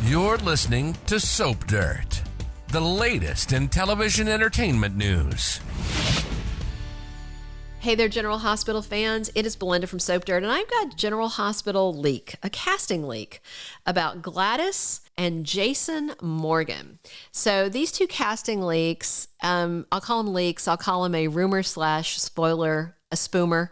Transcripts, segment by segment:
You're listening to Soap Dirt, the latest in television entertainment news. Hey there, General Hospital fans. It is Belinda from Soap Dirt, and I've got General Hospital leak, a casting leak about Gladys and Jason Morgan. So these two casting leaks, I'll call them leaks. I'll call them a rumor / spoiler, a spoomer.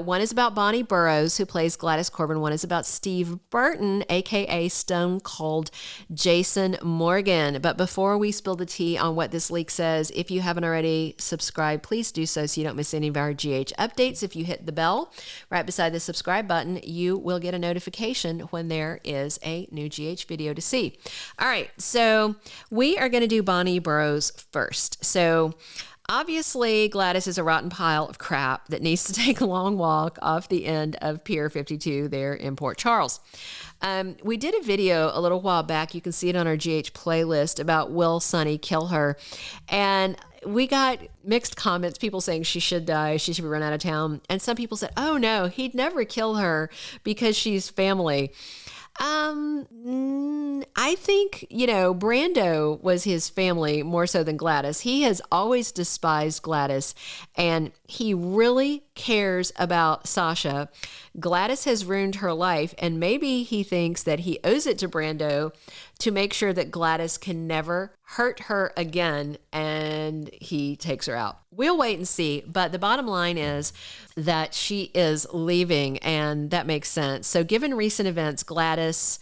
One is about Bonnie Burroughs, who plays Gladys Corbin. One is about Steve Burton, aka Stone Cold Jason Morgan. But before we spill the tea on what this leak says, if you haven't already subscribed, please do so you don't miss any of our GH updates. If you hit the bell right beside the subscribe button, you will get a notification when there is a new GH video to see. All right, so we are going to do Bonnie Burroughs first. So obviously, Gladys is a rotten pile of crap that needs to take a long walk off the end of Pier 52 there in Port Charles. We did a video a little while back. You can see it on our GH playlist about will Sonny kill her? And we got mixed comments, people saying she should die, she should be run out of town. And some people said, oh no, he'd never kill her because she's family. I think, Brando was his family more so than Gladys. He has always despised Gladys, and he really cares about Sasha. Gladys has ruined her life, and maybe he thinks that he owes it to Brando to make sure that Gladys can never hurt her again, and he takes her out. We'll wait and see, but the bottom line is that she is leaving, and that makes sense. So given recent events, Gladys,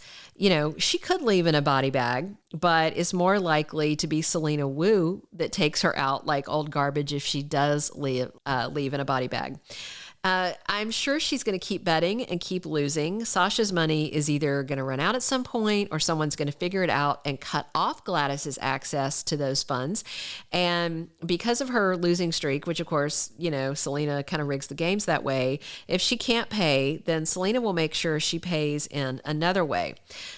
she could leave in a body bag, but it's more likely to be Selena Wu that takes her out like old garbage if she does leave in a body bag. I'm sure she's going to keep betting and keep losing. Sasha's money is either going to run out at some point or someone's going to figure it out and cut off Gladys's access to those funds. And because of her losing streak, which of course, Selena kind of rigs the games that way, if she can't pay, then Selena will make sure she pays in another way.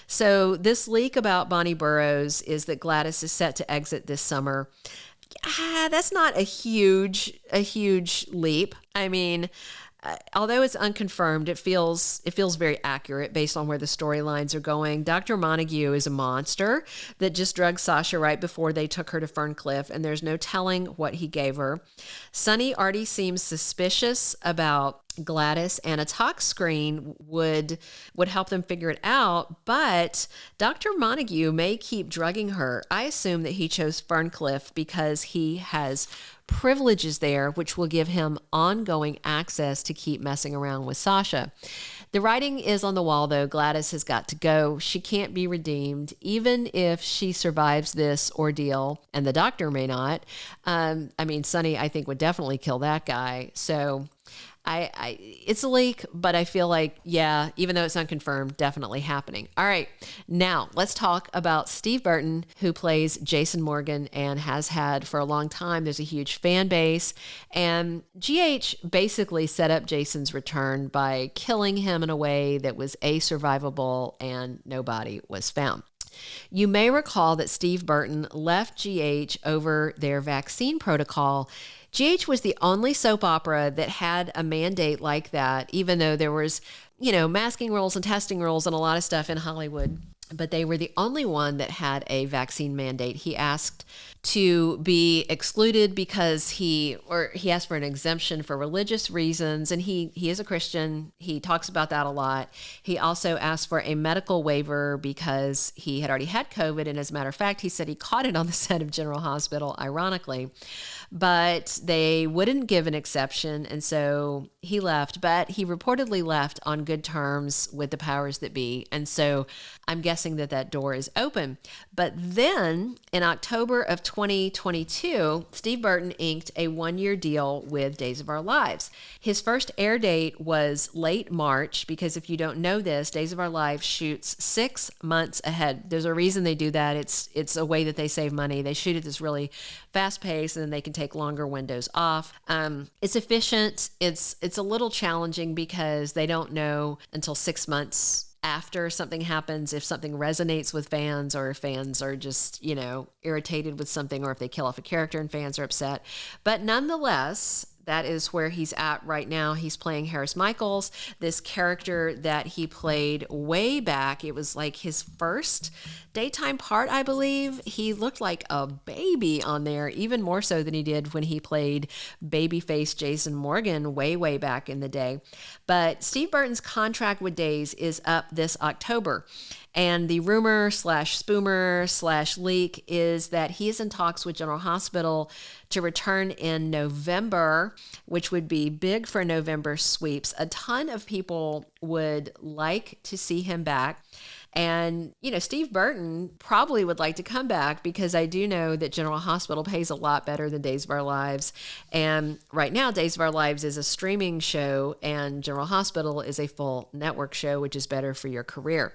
So this leak about Bonnie Burroughs is that Gladys is set to exit this summer. That's not a huge leap. I mean, although it's unconfirmed, it feels very accurate based on where the storylines are going. Dr. Montague is a monster that just drugged Sasha right before they took her to Ferncliff, and there's no telling what he gave her. Sonny already seems suspicious about Gladys, and a talk screen would help them figure it out, but Dr. Montague may keep drugging her. I assume that he chose Ferncliff because he has privileges there, which will give him ongoing access to keep messing around with Sasha. The writing is on the wall, though. Gladys has got to go. She can't be redeemed, even if she survives this ordeal, and the doctor may not. Sonny, I think, would definitely kill that guy. So it's a leak, but I feel like, even though it's unconfirmed, definitely happening. All right, now let's talk about Steve Burton, who plays Jason Morgan and has had for a long time. There's a huge fan base, and GH basically set up Jason's return by killing him in a way that was survivable and no body was found. You may recall that Steve Burton left GH over their vaccine protocol. GH was the only soap opera that had a mandate like that, even though there was, masking rules and testing rules and a lot of stuff in Hollywood. But they were the only one that had a vaccine mandate. He asked to be excluded because he asked for an exemption for religious reasons, and he is a Christian. He talks about that a lot. He also asked for a medical waiver because he had already had COVID, and as a matter of fact, he said he caught it on the set of General Hospital, ironically. But they wouldn't give an exception, and so he left. But he reportedly left on good terms with the powers that be, and so I'm guessing that door is open. But then in October of 2022, Steve Burton inked a one-year deal with Days of Our Lives. His first air date was late March, because if you don't know this, Days of Our Lives shoots 6 months ahead. There's a reason they do that. It's a way that they save money. They shoot at this really fast pace, and then they can take longer windows off. It's efficient. It's a little challenging because they don't know until 6 months after something happens if something resonates with fans, or if fans are just, irritated with something, or if they kill off a character and fans are upset. But nonetheless, That is where he's at right now. He's playing Harris Michaels, this character that he played way back. It was like his first daytime part, I believe. He looked like a baby on there, even more so than he did when he played babyface Jason Morgan way back in the day. But Steve Burton's contract with Days is up this October. And the rumor / spoomer / leak is that he is in talks with General Hospital to return in November, which would be big for November sweeps. A ton of people would like to see him back. And, Steve Burton probably would like to come back because I do know that General Hospital pays a lot better than Days of Our Lives. And right now, Days of Our Lives is a streaming show and General Hospital is a full network show, which is better for your career.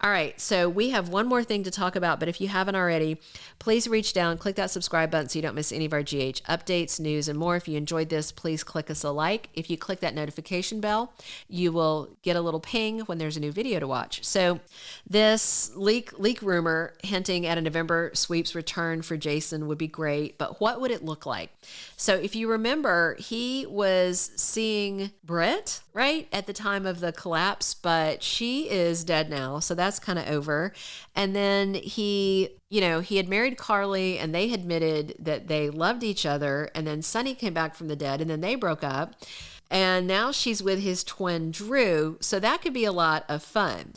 All right, so we have one more thing to talk about, but if you haven't already, please reach down, click that subscribe button so you don't miss any of our GH updates, news, and more. If you enjoyed this, please click us a like. If you click that notification bell, you will get a little ping when there's a new video to watch. So this leak rumor hinting at a November sweeps return for Jason would be great, but what would it look like? So if you remember, he was seeing Britt, right, at the time of the collapse, but she is dead now, so that's kind of over. And then he had married Carly and they admitted that they loved each other, and then Sonny came back from the dead and then they broke up. And now she's with his twin Drew, so that could be a lot of fun.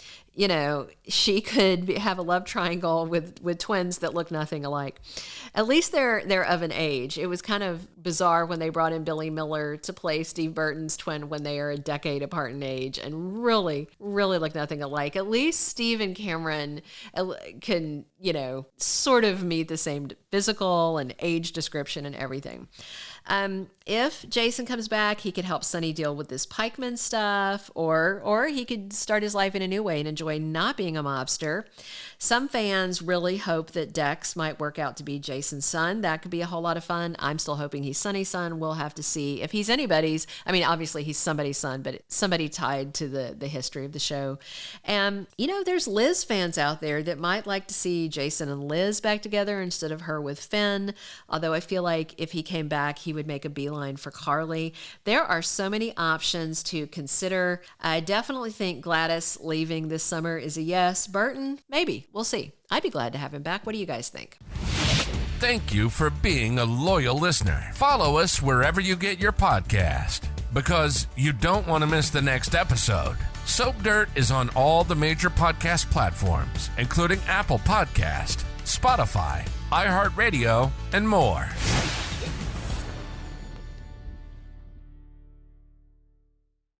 She could have a love triangle with twins that look nothing alike. At least they're of an age. It was kind of bizarre when they brought in Billy Miller to play Steve Burton's twin when they are a decade apart in age and really look nothing alike. At least Steve and Cameron can, sort of meet the same physical and age description and everything. If Jason comes back, he could help Sonny deal with this pikeman stuff, or he could start his life in a new way and enjoy not being a mobster. Some fans really hope that Dex might work out to be Jason's son. That could be a whole lot of fun. I'm still hoping he's Sonny's son. We'll have to see if he's anybody's. I mean, obviously he's somebody's son, but somebody tied to the history of the show. And, there's Liz fans out there that might like to see Jason and Liz back together instead of her with Finn. Although I feel like if he came back, he would make a beeline for Carly. There are so many options to consider. I definitely think Gladys leaving this summer is a yes. Burton, maybe. We'll see. I'd be glad to have him back. What do you guys think? Thank you for being a loyal listener. Follow us wherever you get your podcast, because you don't want to miss the next episode. Soap Dirt is on all the major podcast platforms, including Apple Podcast, Spotify, iHeartRadio, and more.